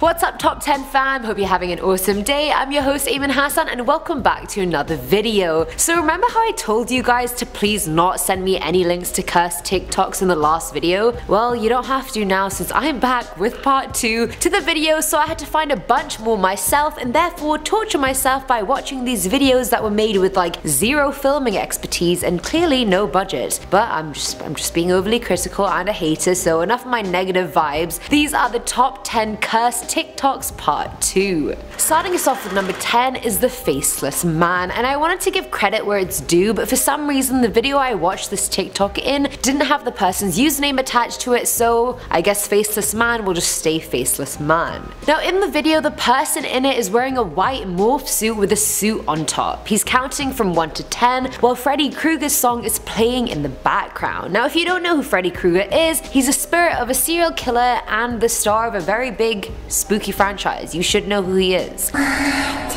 What's up top 10 fam, hope you're having an awesome day. I'm your host Eamon Hassan and welcome back to another video. So remember how I told you guys to please not send me any links to Cursed Tik Toks in the last video? Well, you don't have to now since I'm back with part 2 to the video, so I had to find a bunch more myself and therefore torture myself by watching these videos that were made with like zero filming expertise and clearly no budget. But I'm just being overly critical and a hater, so enough of my negative vibes. These are the top 10 Cursed Tik Toks part 2. Starting us off with number 10 is the Faceless Man, and I wanted to give credit where it's due, but for some reason the video I watched this TikTok in didn't have the person's username attached to it, so I guess Faceless Man will just stay Faceless Man. Now in the video, the person in it is wearing a white morph suit with a suit on top. He's counting from 1 to 10 while Freddy Krueger's song is playing in the background. Now if you don't know who Freddy Krueger is, he's a spirit of a serial killer and the star of a very big spooky franchise. You should know who he is. 1, 2,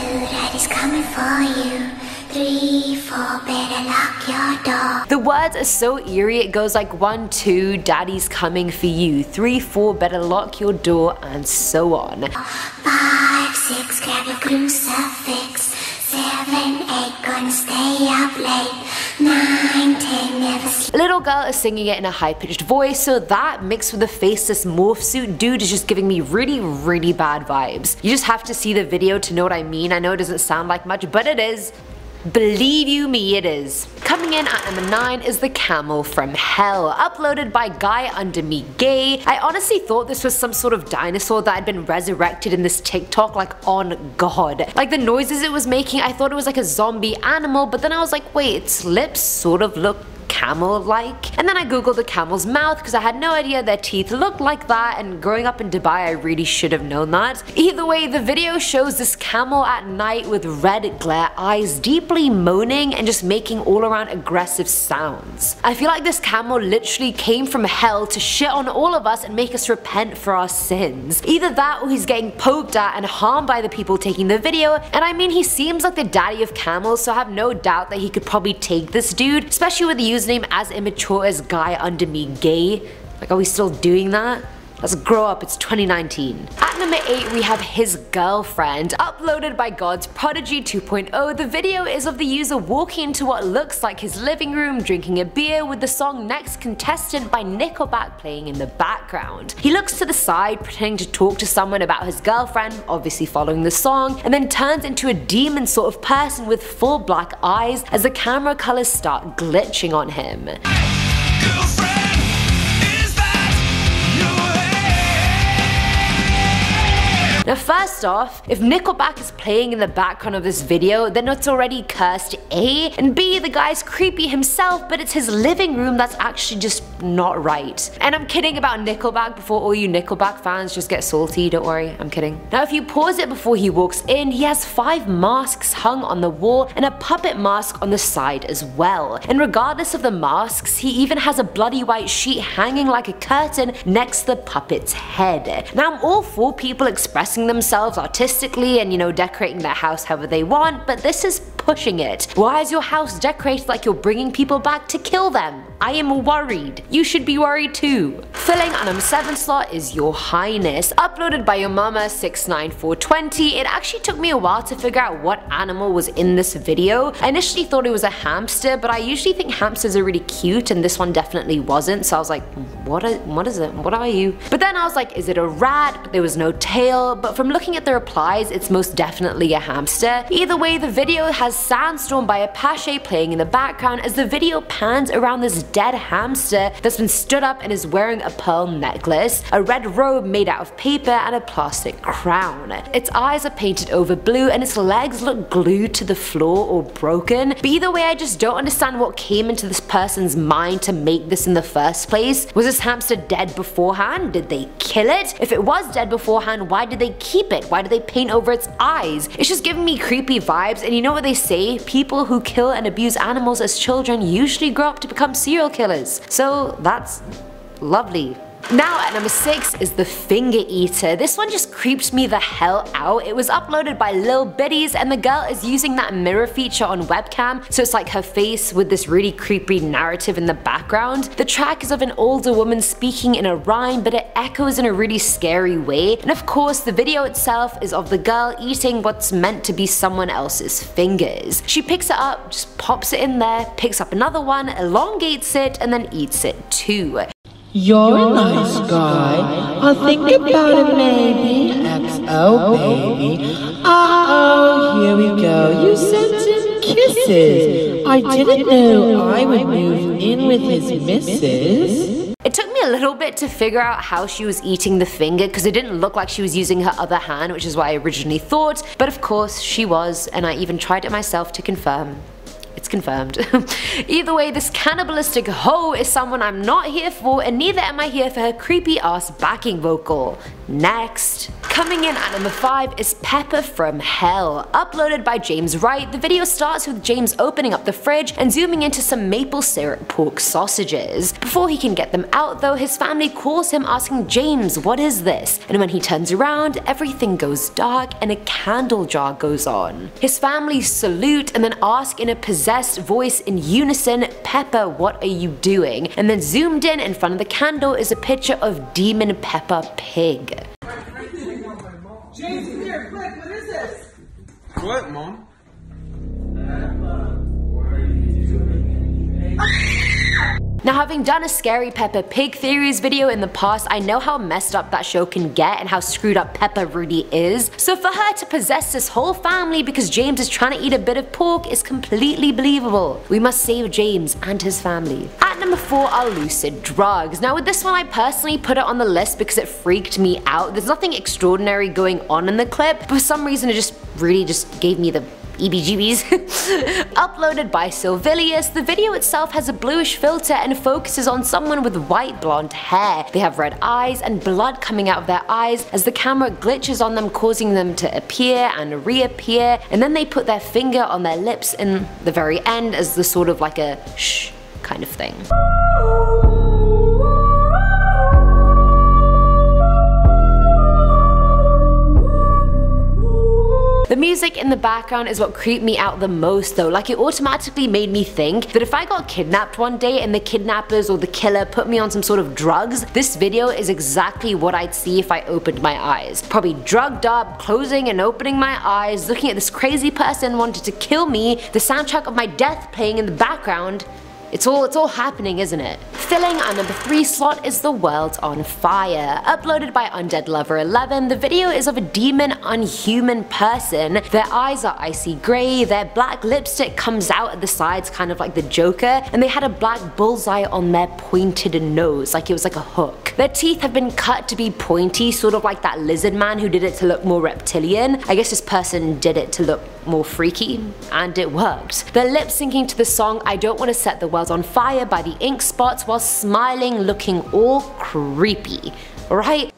Daddy's coming for you. 3, 4, better lock your door. The words are so eerie, it goes like 1, 2, Daddy's coming for you. 3, 4, better lock your door, and so on. 5, 6, grab your crucifix. 7, 8, gonna stay up late. 9, 10, never sleep. A little girl is singing it in a high-pitched voice, so that mixed with the faceless morph suit dude is just giving me really bad vibes. You just have to see the video to know what I mean. I know it doesn't sound like much, but it is. Believe you me, it is. Coming in at number 9 is the Camel from Hell, uploaded by Guy Under Me Gay. I honestly thought this was some sort of dinosaur that had been resurrected in this TikTok, like on God. Like the noises it was making, I thought it was like a zombie animal, but then I was like, wait, its lips sort of look camel-like. And then I googled the camel's mouth because I had no idea their teeth looked like that, and growing up in Dubai I really should have known that. Either way, the video shows this camel at night with red glare eyes deeply moaning and just making all around aggressive sounds. I feel like this camel literally came from hell to shit on all of us and make us repent for our sins. Either that or he's getting poked at and harmed by the people taking the video, and I mean he seems like the daddy of camels, so I have no doubt that he could probably take this dude, especially with the username as immature as Guy Under Me Gay. Like, are we still doing that? Let's grow up, it's 2019. At number 8 we have His Girlfriend, uploaded by God's Prodigy 2.0. The video is of the user walking into what looks like his living room, drinking a beer with the song Next Contestant by Nickelback playing in the background. He looks to the side, pretending to talk to someone about his girlfriend, obviously following the song, and then turns into a demon sort of person with full black eyes as the camera colors start glitching on him. Now first off, if Nickelback is playing in the background of this video, then it's already cursed A, and B, the guy's creepy himself, but it's his living room that's actually just not right. And I'm kidding about Nickelback before all you Nickelback fans just get salty, don't worry, I'm kidding. Now if you pause it before he walks in, he has 5 masks hung on the wall and a puppet mask on the side as well. And regardless of the masks, he even has a bloody white sheet hanging like a curtain next to the puppet's head. Now I'm all for people expressing themselves artistically and, you know, decorating their house however they want, but this is pushing it. Why is your house decorated like you're bringing people back to kill them? I am worried. You should be worried too. Filling on number 7 slot is Your Highness, uploaded by your mama 69420. It actually took me a while to figure out what animal was in this video. I initially thought it was a hamster, but I usually think hamsters are really cute and this one definitely wasn't, so I was like, what is it? What are you? But then I was like, is it a rat? But there was no tail, but from looking at the replies, it's most definitely a hamster. Either way, the video has Sandstorm by Apache playing in the background as the video pans around this dead hamster that's been stood up and is wearing a pearl necklace, a red robe made out of paper, and a plastic crown. Its eyes are painted over blue and its legs look glued to the floor or broken. But either way, I just don't understand what came into this person's mind to make this in the first place. Was this hamster dead beforehand? Did they kill it? If it was dead beforehand, why did they keep it? Why did they paint over its eyes? It's just giving me creepy vibes, and you know what they say? People who kill and abuse animals as children usually grow up to become serial killers. So that's lovely. Now at number 6 is the finger eater. This one just creeped me the hell out. It was uploaded by Lil Biddies and the girl is using that mirror feature on webcam, so it's like her face with this really creepy narrative in the background. The track is of an older woman speaking in a rhyme, but it echoes in a really scary way, and of course the video itself is of the girl eating what's meant to be someone else's fingers. She picks it up, just pops it in there, picks up another one, elongates it, and then eats it too. You're a nice guy. I'll think about it maybe. XO baby. Uh-oh, here we go. You sent him kisses. I didn't know I would move in with his missus. It took me a little bit to figure out how she was eating the finger because it didn't look like she was using her other hand, which is what I originally thought, but of course she was, and I even tried it myself to confirm. It's confirmed. Either way, this cannibalistic hoe is someone I'm not here for, and neither am I here for her creepy ass backing vocal. Next. Coming in at number 5 is PEPPA from Hell, uploaded by James Wright. The video starts with James opening up the fridge and zooming into some maple syrup pork sausages. Before he can get them out though, his family calls him asking James, what is this? And when he turns around, everything goes dark and a candle jar goes on. His family salute and then ask in a possessed voice in unison, PEPPA, what are you doing? And then zoomed in front of the candle is a picture of Demon Peppa Pig. James, here, quick, what is this? What, Mom? Now, having done a scary Peppa Pig theories video in the past, I know how messed up that show can get and how screwed up Peppa really is. So for her to possess this whole family because James is trying to eat a bit of pork is completely believable. We must save James and his family. At number 4 are lucid drugs. Now with this one I personally put it on the list because it freaked me out. There's nothing extraordinary going on in the clip, but for some reason it just really gave me the EBGBs. Uploaded by Silvilius, the video itself has a bluish filter and focuses on someone with white blonde hair. They have red eyes and blood coming out of their eyes as the camera glitches on them, causing them to appear and reappear, and then they put their finger on their lips in the very end as the sort of like a shh kind of thing. The music in the background is what creeped me out the most though. Like, it automatically made me think that if I got kidnapped one day and the kidnappers or the killer put me on some sort of drugs, this video is exactly what I'd see if I opened my eyes. Probably drugged up, closing and opening my eyes, looking at this crazy person wanted to kill me, the soundtrack of my death playing in the background. It's all happening, isn't it? Filling our number 3 slot is The World on Fire. Uploaded by Undead Lover 11, the video is of a demon unhuman person. Their eyes are icy grey, their black lipstick comes out at the sides kind of like the Joker, and they had a black bullseye on their pointed nose, like it was like a hook. Their teeth have been cut to be pointy, sort of like that lizard man who did it to look more reptilian. I guess this person did it to look more freaky, and it worked. They're lip syncing to the song I Don't Want to Set the World on Fire by the Ink Spots while smiling, looking all creepy, right?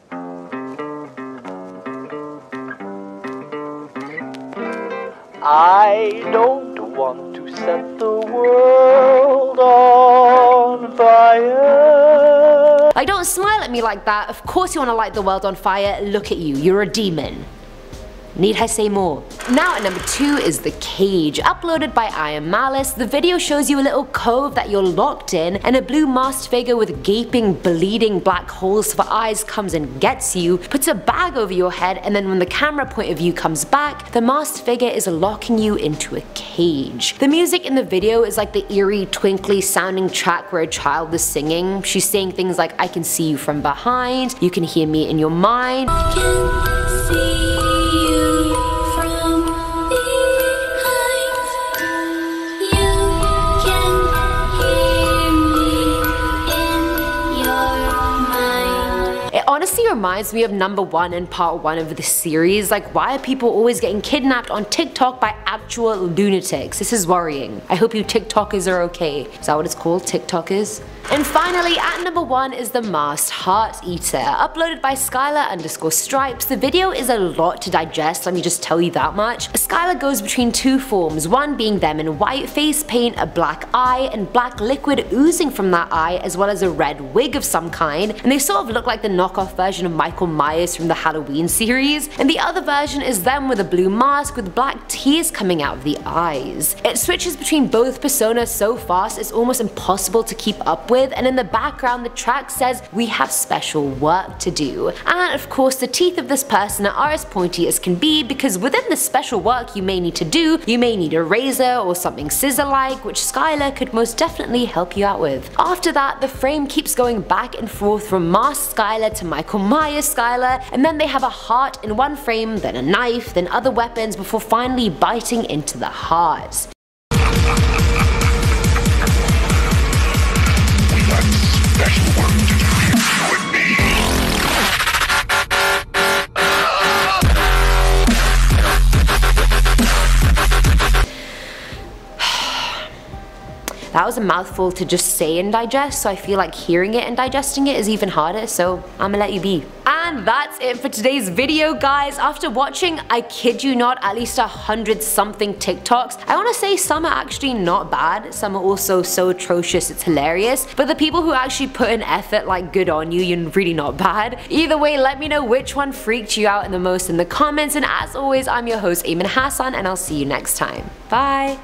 I don't want to set the world on fire. Like, don't smile at me like that. Of course you want to light the world on fire. Look at you, you're a demon. Need I say more? Now at number 2 is The Cage. Uploaded by I Am Malice, the video shows you a little cove that you're locked in, and a blue masked figure with gaping, bleeding black holes for eyes comes and gets you, puts a bag over your head, and then when the camera point of view comes back, the masked figure is locking you into a cage. The music in the video is like the eerie, twinkly sounding track where a child is singing. She's saying things like, I can see you from behind, you can hear me in your mind. Honestly reminds me of number 1 in part 1 of this series. Like, why are people always getting kidnapped on TikTok by actual lunatics? This is worrying. I hope you TikTokers are okay. Is that what it's called? TikTokers? And finally, at number 1 is the Masked Heart Eater, uploaded by Skylar_Stripes. The video is a lot to digest, let me just tell you that much. Skylar goes between 2 forms, one being them in white face paint, a black eye, and black liquid oozing from that eye, as well as a red wig of some kind, and they sort of look like the knockoff version of Michael Myers from the Halloween series. And the other version is them with a blue mask with black tears coming out of the eyes. It switches between both personas so fast it's almost impossible to keep up with, and in the background the track says we have special work to do. And of course the teeth of this person are as pointy as can be, because within the special work you may need to do, you may need a razor or something scissor-like, which Skylar could most definitely help you out with. After that, the frame keeps going back and forth from masked Skylar to Michael Myers Skylar, and then they have a heart in one frame, then a knife, then other weapons, before finally biting into the heart. That was a mouthful to just say and digest, so I feel like hearing it and digesting it is even harder, so I'ma let you be. And that's it for today's video, guys. After watching, I kid you not, at least 100 something TikToks, I wanna say some are actually not bad, some are also so atrocious it's hilarious, but the people who actually put in effort, like, good on you, you're really not bad. Either way, let me know which one freaked you out the most in the comments, and as always, I'm your host Eamon Hassan, and I'll see you next time. Bye!